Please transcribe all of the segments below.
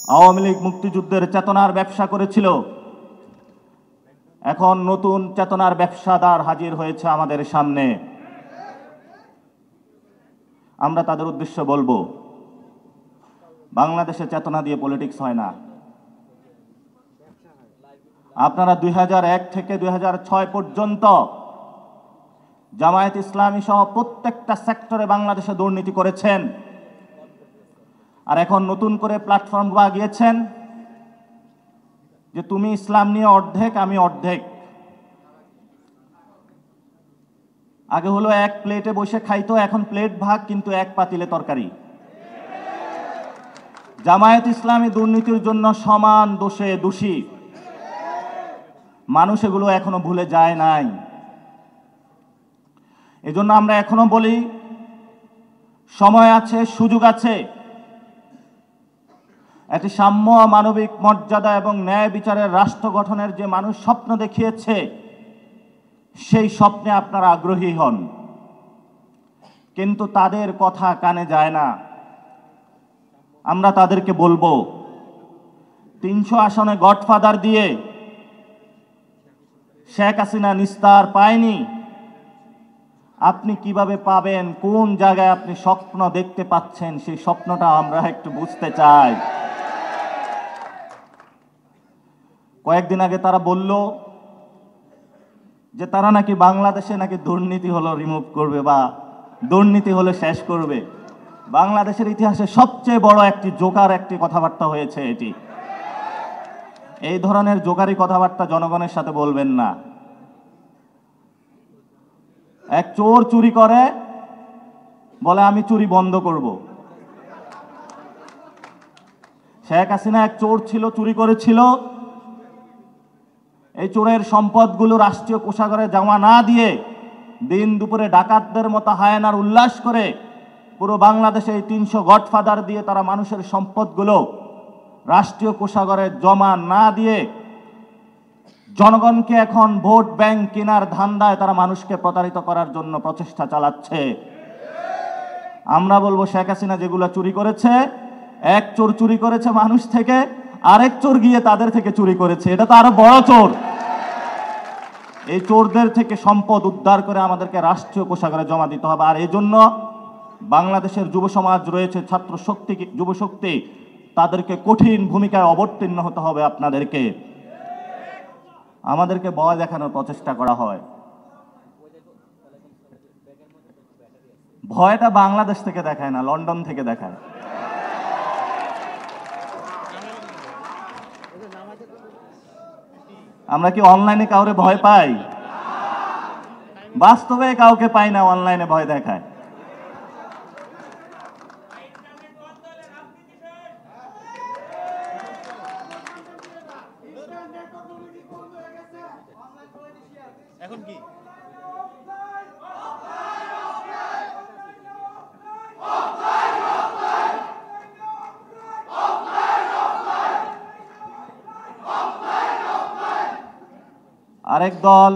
আওয়ামী লীগ মুক্তিযুদ্ধের চেতনার ব্যবসা করেছিল, এখন নতুন চেতনার ব্যবসাদার হাজির হয়েছে আমাদের সামনে। আমরা তাদের উদ্দেশ্যে বলবো, বাংলাদেশে চেতনা দিয়ে পলিটিক্স হয় না। আপনারা 2001 থেকে 2006 পর্যন্ত জামায়াত ইসলামী সহ প্রত্যেকটা সেক্টরে বাংলাদেশে দুর্নীতি করেছেন, আর এখন নতুন করে প্ল্যাটফর্ম গিয়েছেন যে তুমি ইসলাম নিয়ে অর্ধেক, আমি অর্ধেক। আগে হলো এক প্লেটে বসে খাইতো, এখন প্লেট ভাগ কিন্তু এক পাতিলে তরকারি। জামায়াত ইসলামী দুর্নীতির জন্য সমান দোষে দোষী, মানুষ এগুলো এখনো ভুলে যায় নাই। এজন্য আমরা এখনো বলি, সময় আছে, সুযোগ আছে। একটি সাম্য, মানবিক মর্যাদা এবং ন্যায় বিচারের রাষ্ট্র গঠনের যে মানুষ স্বপ্ন দেখিয়েছে, সেই স্বপ্নে আপনারা আগ্রহী হন, কিন্তু তাদের কথা কানে যায় না। আমরা তাদেরকে বলবো, 300 আসনে গডফাদার দিয়ে শেখ হাসিনা নিস্তার পায়নি, আপনি কিভাবে পাবেন? কোন জায়গায় আপনি স্বপ্ন দেখতে পাচ্ছেন? সেই স্বপ্নটা আমরা একটু বুঝতে চাই। কয়েকদিন আগে তারা বলল যে তারা নাকি বাংলাদেশে নাকি দুর্নীতি হলো রিমুভ করবে বা দুর্নীতি হলে শেষ করবে। বাংলাদেশের ইতিহাসে সবচেয়ে বড় একটি জোকার একটি কথাবার্তা হয়েছে এটি। এই ধরনের জোকারি কথাবার্তা জনগণের সাথে বলবেন না। এক চোর চুরি করে, বলে আমি চুরি বন্ধ করব। শেখ হাসিনা এক চোর ছিল, চুরি করেছিল। এই চোরের সম্পদগুলো রাষ্ট্রীয় কোষাগারে জমা না দিয়ে দিন দুপুরে ডাকাতদের মতো হায়নার উল্লাস করে পুরো বাংলাদেশে এই 300 গডফাদার দিয়ে তারা মানুষের সম্পদগুলো রাষ্ট্রীয় কোষাগারে জমা না দিয়ে জনগণকে এখন ভোট ব্যাংক কেনার ধান্দায় তারা মানুষকে প্রতারিত করার জন্য প্রচেষ্টা চালাচ্ছে। আমরা বলবো, শেখ হাসিনা যেগুলো চুরি করেছে, এক চোর চুরি করেছে মানুষ থেকে, আরেক চোর গিয়ে তাদের থেকে চুরি করেছে, এটা তো আরো বড় চোর। এই চোরদের থেকে সম্পদ উদ্ধার করে আমাদেরকে রাষ্ট্রীয় কোষাগারে জমা দিতে হবে। আর এই জন্য বাংলাদেশের যুব সমাজ রয়েছে, ছাত্র শক্তি, যুব শক্তি, তাদেরকে কঠিন ভূমিকায় অবতীর্ণ হতে হবে। আমাদেরকে ভয় দেখানোর প্রচেষ্টা করা হয়। ভয়টা বাংলাদেশ থেকে দেখায় না, লন্ডন থেকে দেখায়। আমরা কি অনলাইনে কাউরে ভয় পাই? বাস্তবে কাউকে পাই না, অনলাইনে ভয় দেখায়। এখন কি আরেক দল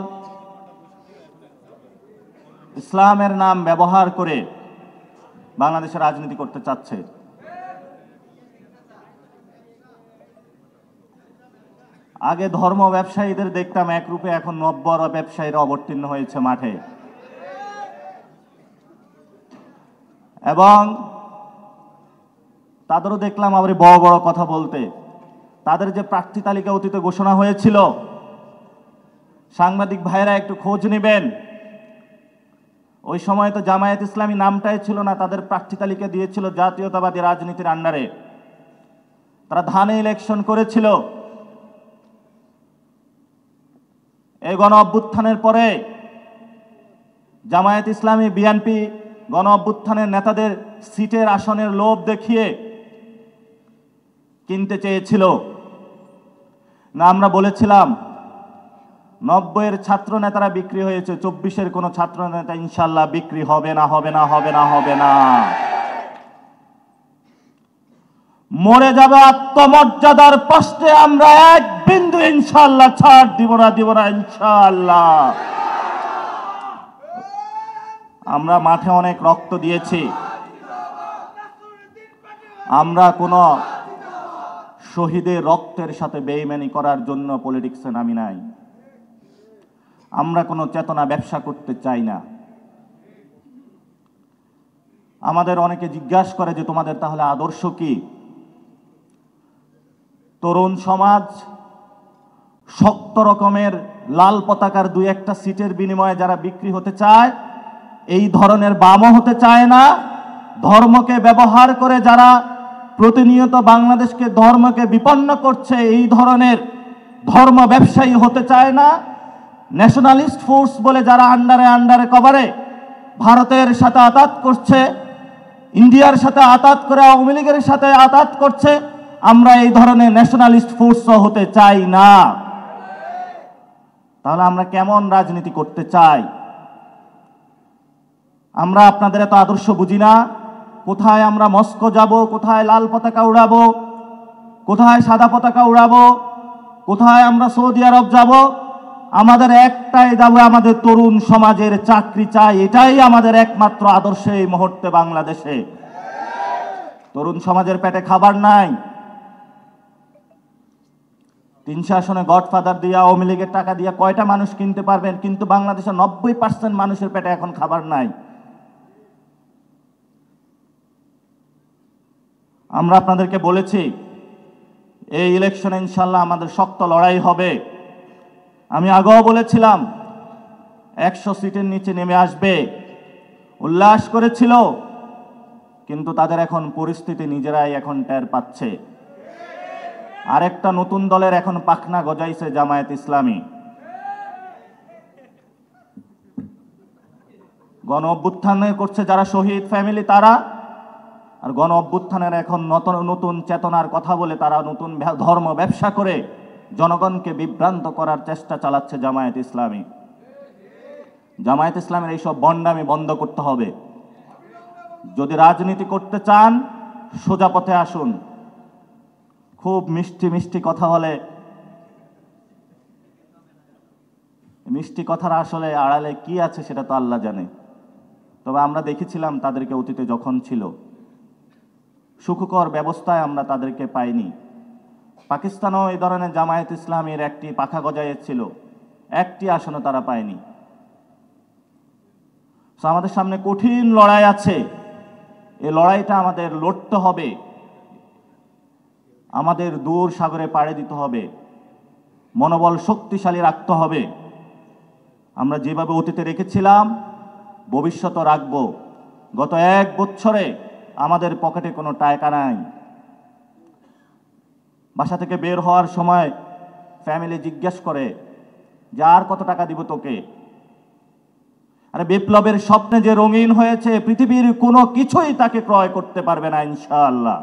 ইসলামের নাম ব্যবহার করে বাংলাদেশে রাজনীতি করতে চাচ্ছে। আগে ধর্ম ব্যবসায়ীদের দেখতাম এক রূপে, এখন নব্বর ব্যবসায়ীরা অবতীর্ণ হয়েছে মাঠে, এবং তাদেরও দেখলাম আবার বড় বড় কথা বলতে। তাদের যে প্রার্থী তালিকা অতীতে ঘোষণা হয়েছিল, সাংবাদিক ভাইরা একটু খোঁজ নেবেন, ওই সময় তো জামায়াত ইসলামী নামটাই ছিল না, তাদের প্রার্থী তালিকা দিয়েছিল জাতীয়তাবাদী রাজনীতির আন্ডারে। তারা ধানে ইলেকশন করেছিল। এই গণ অভ্যুত্থানের পরে জামায়াত ইসলামী, বিএনপি গণ অভ্যুত্থানের নেতাদের সিটের আসনের লোভ দেখিয়ে কিনতে চেয়েছিল না। আমরা বলেছিলাম 90-এর ছাত্র নেতারা বিক্রি হয়েছে, 24-এর কোন ছাত্র নেতা ইনশাল্লাহ বিক্রি হবে না, হবে না, হবে না, হবে না। মরে যাবে আত্মমর্যাদার প্রশ্নে আমরা এক বিন্দু ইনশাল্লাহ ছাড় দিব না, দিব না ইনশাল্লাহ। আমরা মাঠে অনেক রক্ত দিয়েছি, আমরা কোনো শহীদের রক্তের সাথে বেইমানি করার জন্য পলিটিক্সে নামি নাই। আমরা কোনো চেতনা ব্যবসা করতে চাই না। আমাদের অনেকে জিজ্ঞাসা করে যে তোমাদের তাহলে আদর্শ কি? তরুণ সমাজ শক্ত রকমের লাল পতাকার দুই একটা সিটের বিনিময়ে যারা বিক্রি হতে চায়, এই ধরনের বামও হতে চায় না। ধর্মকে ব্যবহার করে যারা প্রতিনিয়ত বাংলাদেশকে ধর্মকে বিপন্ন করছে, এই ধরনের ধর্ম ব্যবসায়ী হতে চায় না। ন্যাশনালিস্ট ফোর্স বলে যারা আন্ডারে কভারে ভারতের সাথে আতাত করছে, ইন্ডিয়ার সাথে আতাত করে আওয়ামী লীগের সাথে আতাত করছে, আমরা এই ধরনের ন্যাশনালিস্ট ফোর্সও হতে চাই না। তাহলে আমরা কেমন রাজনীতি করতে চাই? আমরা আপনাদের এত আদর্শ বুঝি না? কোথায় আমরা মস্কো যাব, কোথায় লাল পতাকা উড়াবো, কোথায় সাদা পতাকা উড়াবো, কোথায় আমরা সৌদি আরব যাব? আমাদের একটাই দাবি, আমাদের তরুণ সমাজের চাকরি চাই। এটাই আমাদের একমাত্র আদর্শ এই মুহূর্তে বাংলাদেশে। তরুণ সমাজের পেটে খাবার নাই। 300 আসনে গডফাদার দিয়ে আওয়ামী লীগের টাকা দিয়ে কয়টা মানুষ কিনতে পারবেন? কিন্তু বাংলাদেশের 90% মানুষের পেটে এখন খাবার নাই। আমরা আপনাদেরকে বলেছি এই ইলেকশনে ইনশাল্লাহ আমাদের শক্ত লড়াই হবে। আমি আগেও বলেছিলাম 100 সিটের নিচে নেমে আসবে, উল্লাস করেছিল, কিন্তু তাদের এখন পরিস্থিতি নিজেরাই এখন টের পাচ্ছে। আরেকটা নতুন দলের এখন পাখনা গজাইছে, জামায়াত ইসলামী। গণ অভ্যুত্থানে করছে যারা শহীদ ফ্যামিলি তারা, আর গণ অভ্যুত্থানের এখন নতুন চেতনার কথা বলে তারা নতুন ধর্ম ব্যবসা করে জনগণকে বিভ্রান্ত করার চেষ্টা চালাচ্ছে জামায়াত ইসলামী। জামায়াত ইসলামের এইসব বন্ডামি বন্ধ করতে হবে। যদি রাজনীতি করতে চান সোজা পথে আসুন। খুব মিষ্টি মিষ্টি কথা বলে, মিষ্টি কথার আসলে আড়ালে কি আছে সেটা তো আল্লাহ জানে। তবে আমরা দেখেছিলাম তাদেরকে অতীতে যখন ছিল, সুখকর ব্যবস্থায় আমরা তাদেরকে পাইনি। পাকিস্তানও এই ধরনের জামায়াত ইসলামীর একটি পাখা গজাইয়েছিল, একটি আসনও তারা পায়নি। আমাদের সামনে কঠিন লড়াই আছে। এই লড়াইটা আমাদের লড়তে হবে, আমাদের দূর সাগরে পাড়ি দিতে হবে, মনোবল শক্তিশালী রাখতে হবে। আমরা যেভাবে অতীতে রেখেছিলাম ভবিষ্যতে রাখবো। গত 1 বছরে আমাদের পকেটে কোনো টাকা নাই। বাসা থেকে বের হওয়ার সময় ফ্যামিলি জিজ্ঞেস করে যে আর কত টাকা দিব তোকে? আরে বিপ্লবের স্বপ্নে যে রঙিন হয়েছে, পৃথিবীর কোনো কিছুই তাকে ক্রয় করতে পারবে না ইনশাআল্লাহ।